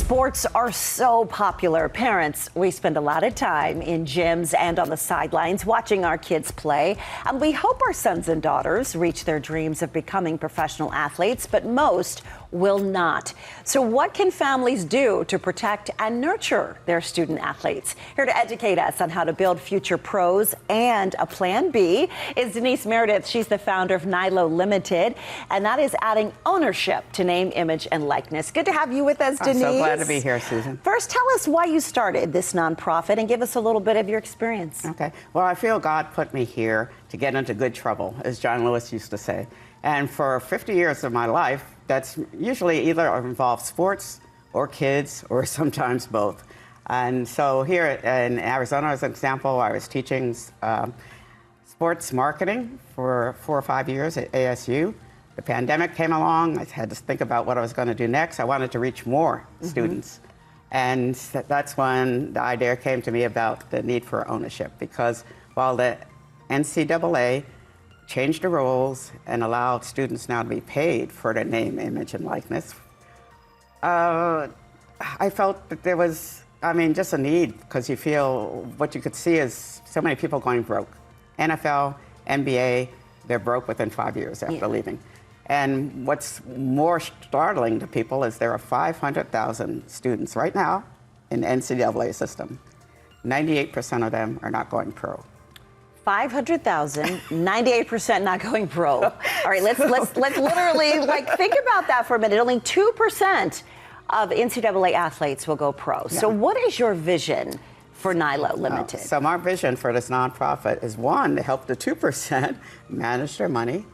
Sports are so popular. Parents, we spend a lot of time in gyms and on the sidelines watching our kids play. And we hope our sons and daughters reach their dreams of becoming professional athletes, but most will not. So what can families do to protect and nurture their student athletes? Here to educate us on how to build future pros and a plan B is Denise Meredith. She's the founder of Nilo Limited, and that is adding ownership to name, image, and likeness. Good to have you with us, Denise. I'm so glad to be here, Susan. First, tell us why you started this nonprofit and give us a little bit of your experience. Okay. Well, I feel God put me here to get into good trouble, as John Lewis used to say. And for 50 years of my life, that's usually either involved sports or kids or sometimes both. And so here in Arizona, as an example, I was teaching sports marketing for 4 or 5 years at ASU. The pandemic came along. I had to think about what I was going to do next. I wanted to reach more students. And that's when the idea came to me about the need for ownership, because while the NCAA changed the rules and allowed students now to be paid for their name, image, and likeness, I felt that there was, just a need, because you feel what you could see is so many people going broke. NFL, NBA, they're broke within 5 years after leaving. And what's more startling to people is there are 500,000 students right now in the NCAA system. 98% of them are not going pro. 500,000, 98% not going pro. All right, let's literally think about that for a minute. Only 2% of NCAA athletes will go pro. Yeah. So what is your vision for Nilo Limited? So my vision for this nonprofit is, one, to help the 2% manage their money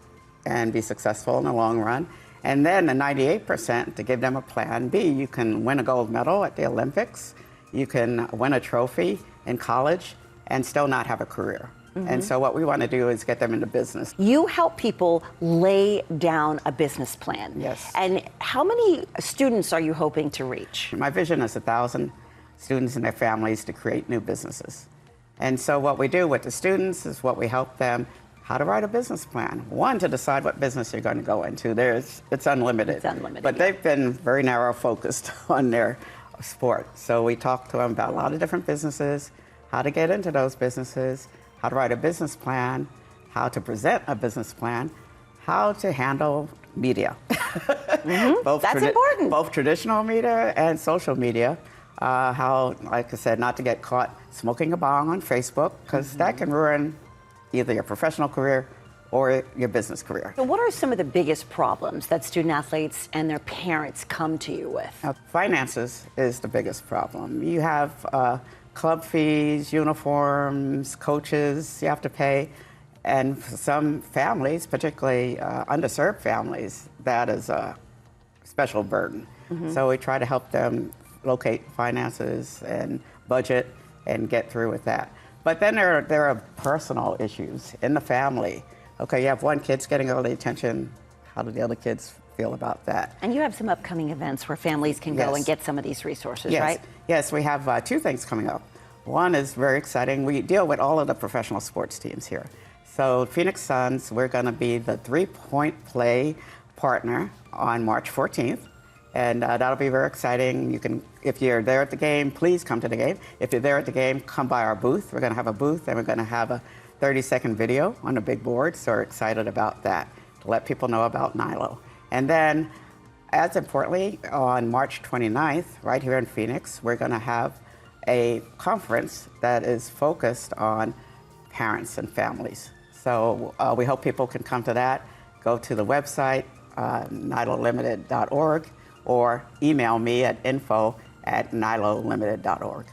and be successful in the long run. And then the 98% to give them a plan B. You can win a gold medal at the Olympics. You can win a trophy in college and still not have a career. And so what we want to do is get them into business. You help people lay down a business plan. Yes. And how many students are you hoping to reach? My vision is 1,000 students and their families to create new businesses. And so what we do with the students is what we help them how to write a business plan. One, to decide what business you're going to go into. It's unlimited. It's unlimited. But they've been very narrow focused on their sport. So we talk to them about a lot of different businesses, how to get into those businesses, how to write a business plan, how to present a business plan, how to handle media. That's important. Both traditional media and social media. How, like I said, not to get caught smoking a bong on Facebook, because that can ruin either your professional career or your business career. So what are some of the biggest problems that student athletes and their parents come to you with? Finances is the biggest problem. You have club fees, uniforms, coaches you have to pay. And for some families, particularly underserved families, that is a special burden. So we try to help them locate finances and budget and get through with that. But then there are personal issues in the family. Okay, you have one kid's getting all the attention. How do the other kids feel about that? And you have some upcoming events where families can go and get some of these resources, right? Yes, we have 2 things coming up. One is very exciting. We deal with all of the professional sports teams here. So Phoenix Suns, we're going to be the 3-point play partner on March 14th. And that'll be very exciting. You can, if you're there at the game, please come to the game. If you're there at the game, come by our booth. We're going to have a booth, and we're going to have a 30-second video on the big board. So we're excited about that, to let people know about Nilo. And then, as importantly, on March 29th, right here in Phoenix, we're going to have a conference that is focused on parents and families. So we hope people can come to that. Go to the website, nilolimited.org, or email me at info@nilolimited.org.